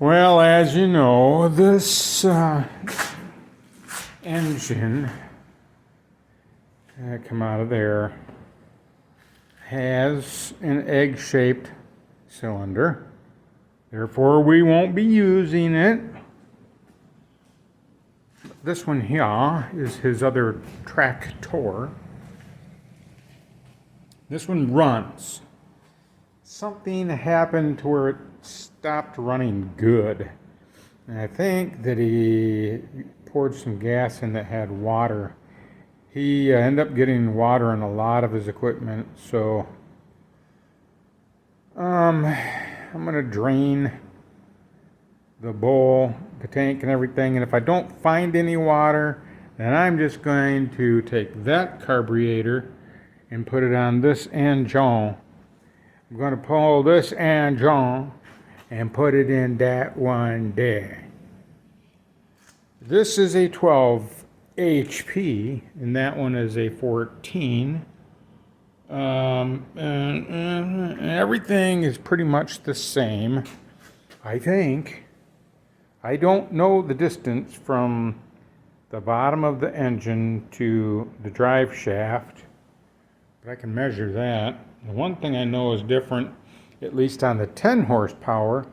Well, as you know, this engine that come out of there has an egg-shaped cylinder. Therefore, we won't be using it. This one here is his other tractor. This one runs. Something happened to where it stopped running good. And I think that he poured some gas in that had water. He ended up getting water in a lot of his equipment, so I'm going to drain the bowl, the tank and everything, and if I don't find any water, then I'm just going to take that carburetor and put it on this engine. I'm going to pull this engine and put it in that one there. This is a 12 HP, and that one is a 14. And everything is pretty much the same, I think. I don't know the distance from the bottom of the engine to the drive shaft, but I can measure that. The one thing I know is different, at least on the 10 horsepower,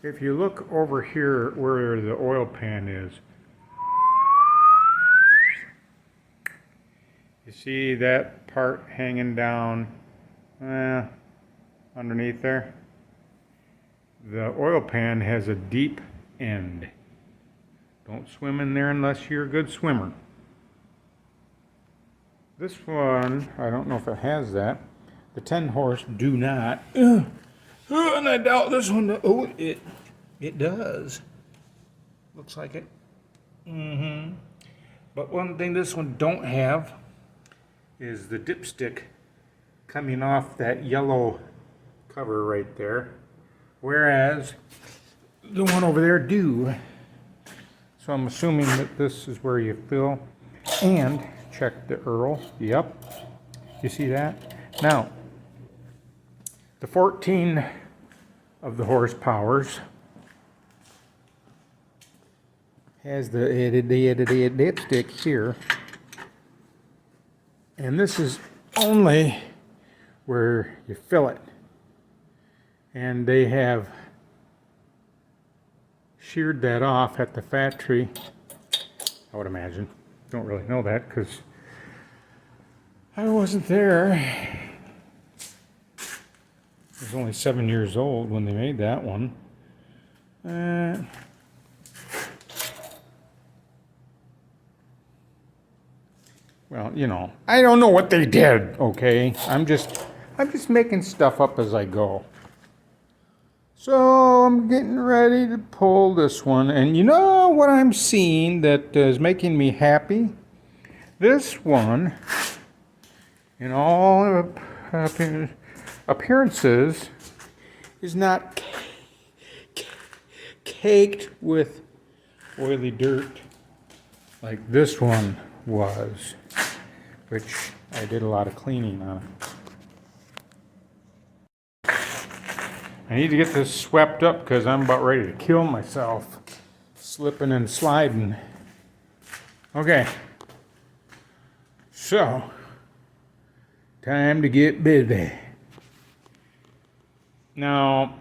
if you look over here where the oil pan is, you see that part hanging down underneath there? The oil pan has a deep end. Don't swim in there unless you're a good swimmer. This one, I don't know if it has that. The 10 horse do not. And I doubt this one. Oh, it does. Looks like it. But one thing this one don't have is the dipstick coming off that yellow cover right there, whereas the one over there do. So I'm assuming that this is where you fill and check the Earl. Yep, you see that? Now, the 14 of the horsepowers has the dipstick here. And this is only where you fill it. And they have sheared that off at the factory, I would imagine. Don't really know that because I wasn't there. I was only 7 years old when they made that one. Well, you know, I don't know what they did, okay? I'm just making stuff up as I go. So I'm getting ready to pull this one, and you know what I'm seeing that is making me happy? This one, in all appearances, is not caked with oily dirt like this one was, which I did a lot of cleaning on. I need to get this swept up because I'm about ready to kill myself, slipping and sliding. Okay, so time to get busy. Now,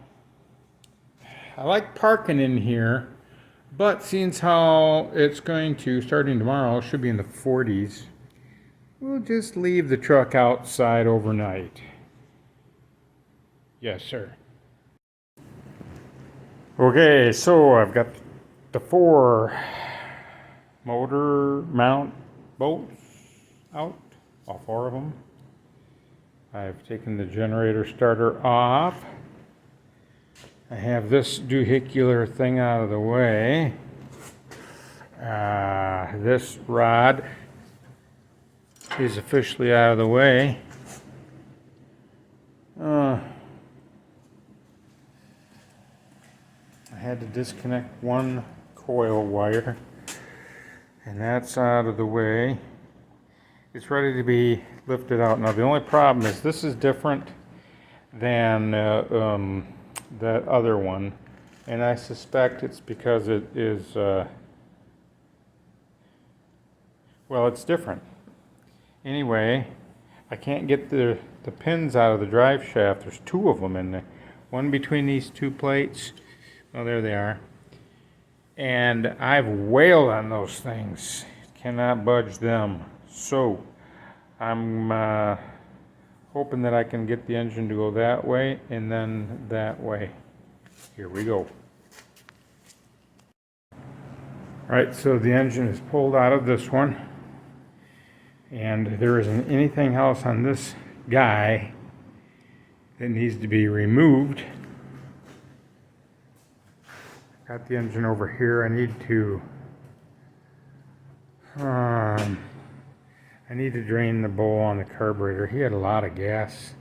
I like parking in here, but since how it's going to, starting tomorrow, it should be in the 40s, we'll just leave the truck outside overnight. Yes, sir. Okay, so I've got the 4 motor mount bolts out, all 4 of them. I've taken the generator starter off. I have this doohickey thing out of the way. This rod is officially out of the way. I had to disconnect one coil wire, and that's out of the way. It's ready to be lifted out. Now the only problem is this is different than that other one. And I suspect it's because it is, well, it's different. Anyway, I can't get the pins out of the drive shaft. There's two of them in there. One between these two plates. Oh, there they are. And I've wailed on those things. Cannot budge them. So, I'm hoping that I can get the engine to go that way and then that way. Here we go. Alright, so the engine is pulled out of this one. And there isn't anything else on this guy that needs to be removed. Got the engine over here. I need to drain the bowl on the carburetor. He had a lot of gas.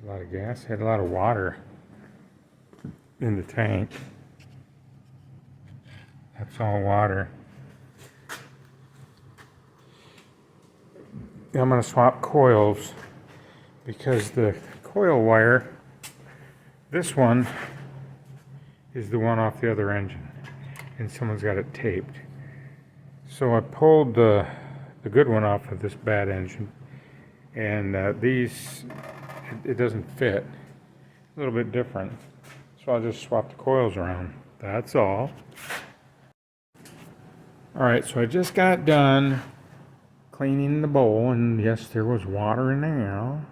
He had a lot of water in the tank. That's all water. I'm going to swap coils because the coil wire, this one is the one off the other engine, and someone's got it taped. So I pulled the good one off of this bad engine, and these, it doesn't fit. A little bit different. So I'll just swap the coils around. That's all. Alright, so I just got done cleaning the bowl, and yes, there was water in there.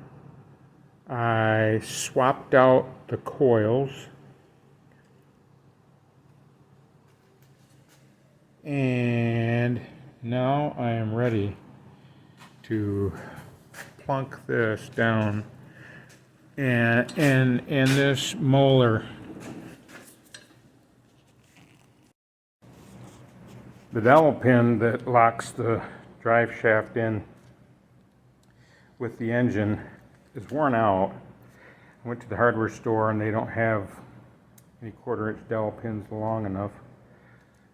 I swapped out the coils, and now I am ready to plunk this down in this molar. The dowel pin that locks the drive shaft in with the engine is worn out. I went to the hardware store and they don't have any 1/4-inch dowel pins long enough.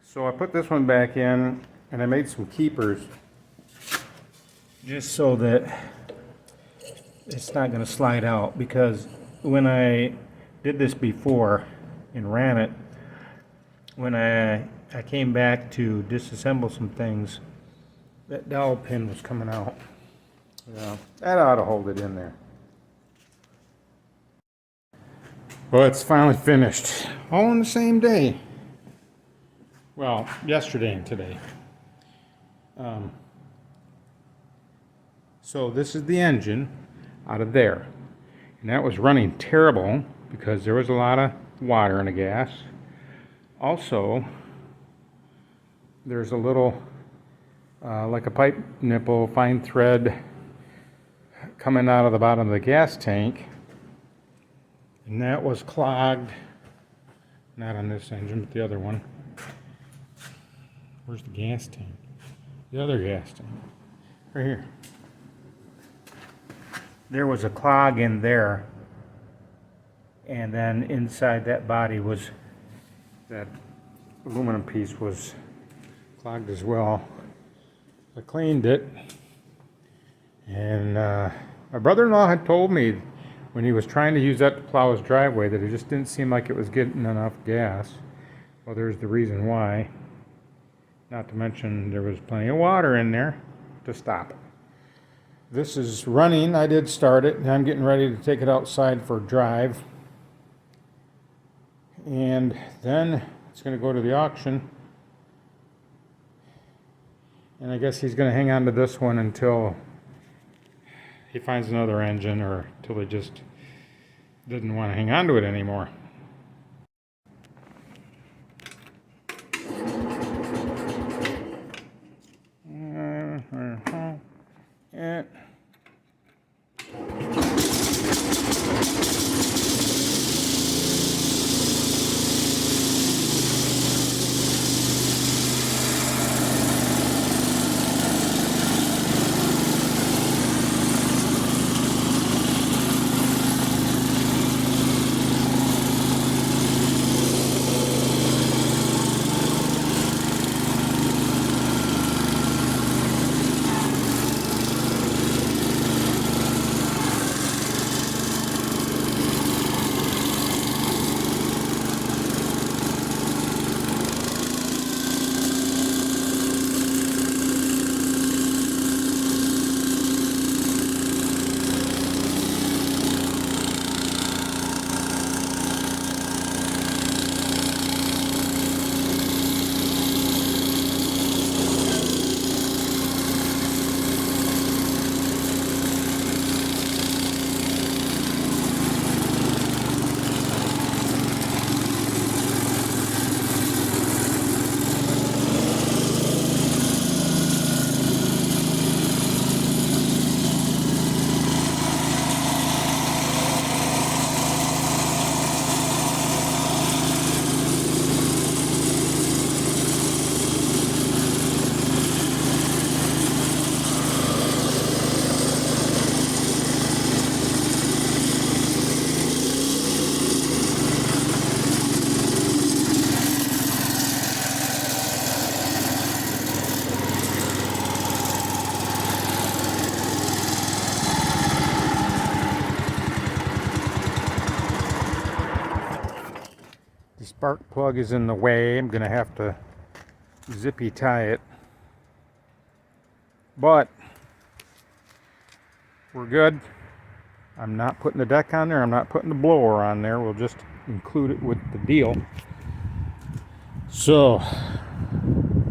So I put this one back in and I made some keepers just so that it's not going to slide out, because when I did this before and ran it, when I came back to disassemble some things, that dowel pin was coming out. Yeah, that ought to hold it in there. Well, it's finally finished. All on the same day. Well, yesterday and today. So this is the engine out of there. And that was running terrible because there was a lot of water in the gas. Also, there's a little like a pipe nipple, fine thread coming out of the bottom of the gas tank, and that was clogged. Not on this engine, but the other one. Where's the gas tank? The other gas tank. Right here. There was a clog in there, and then inside that body was, that aluminum piece was clogged as well. I cleaned it, and my brother-in-law had told me when he was trying to use that to plow his driveway that it just didn't seem like it was getting enough gas. Well, there's the reason why. Not to mention there was plenty of water in there to stop it. This is running. I did start it, and I'm getting ready to take it outside for a drive. And then it's going to go to the auction. And I guess he's going to hang on to this one until he finds another engine, or until he just doesn't want to hang on to it anymore. spark plug is in the way. I'm gonna have to zippy tie it, but we're good. I'm not putting the deck on there. I'm not putting the blower on there. We'll just include it with the deal. So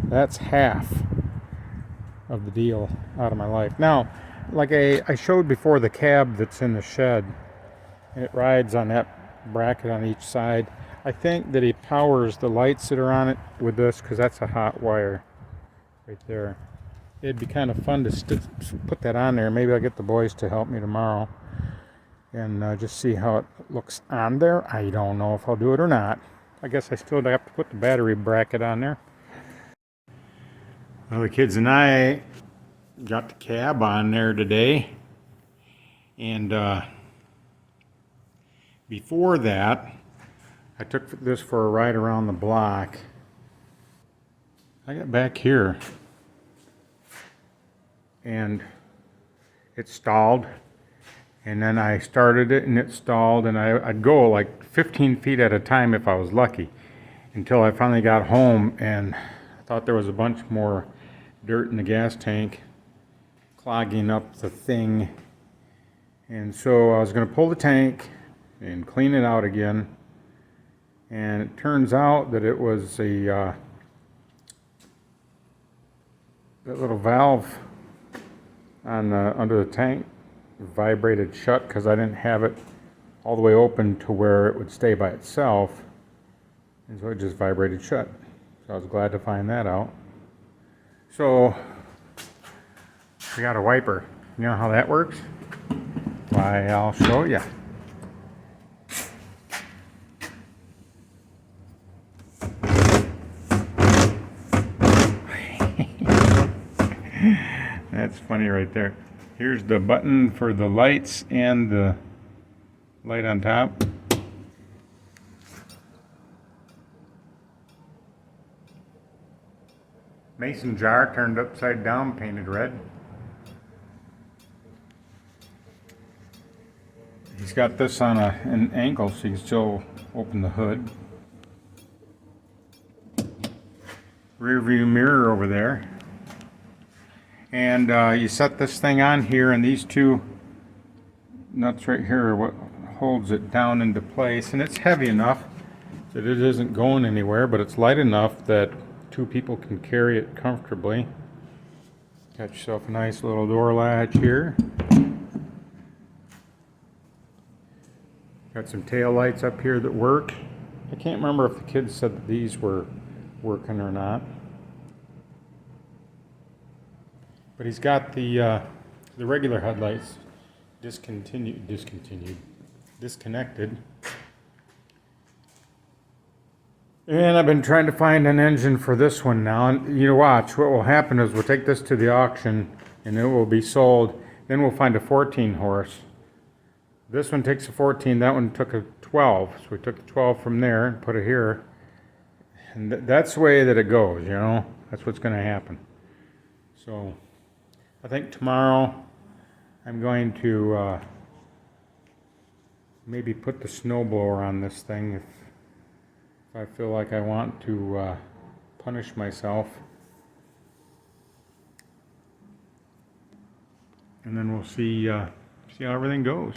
that's half of the deal out of my life. Now, like I showed before, the cab that's in the shed, and it rides on that bracket on each side. I think that he powers the lights that are on it with this, because that's a hot wire right there. It'd be kind of fun to put that on there. Maybe I'll get the boys to help me tomorrow and just see how it looks on there. I don't know if I'll do it or not. I guess I still have to put the battery bracket on there. Well, the kids and I got the cab on there today, and before that I took this for a ride around the block. I got back here and it stalled, and then I started it and it stalled, and I'd go like 15 feet at a time if I was lucky, until I finally got home and I thought there was a bunch more dirt in the gas tank clogging up the thing, and so I was going to pull the tank and clean it out again, and it turns out that it was that little valve on under the tank vibrated shut, because I didn't have it all the way open to where it would stay by itself, and so it just vibrated shut. So I was glad to find that out. So we got a wiper. You know how that works? Why, I'll show you. That's funny right there. Here's the button for the lights and the light on top. Mason jar turned upside down, painted red. He's got this on an angle so you can still open the hood. Rear view mirror over there. And you set this thing on here, and these two nuts right here are what holds it down into place. And it's heavy enough that it isn't going anywhere, but it's light enough that two people can carry it comfortably. Got yourself a nice little door latch here. Got some tail lights up here that work. I can't remember if the kids said that these were working or not. But he's got the regular headlights disconnected. And I've been trying to find an engine for this one now. And you watch, what will happen is we'll take this to the auction and it will be sold. Then we'll find a 14 horse. This one takes a 14, that one took a 12. So we took the 12 from there and put it here. And that's the way that it goes, That's what's going to happen. So I think tomorrow I'm going to maybe put the snowblower on this thing if I feel like I want to punish myself. And then we'll see how everything goes.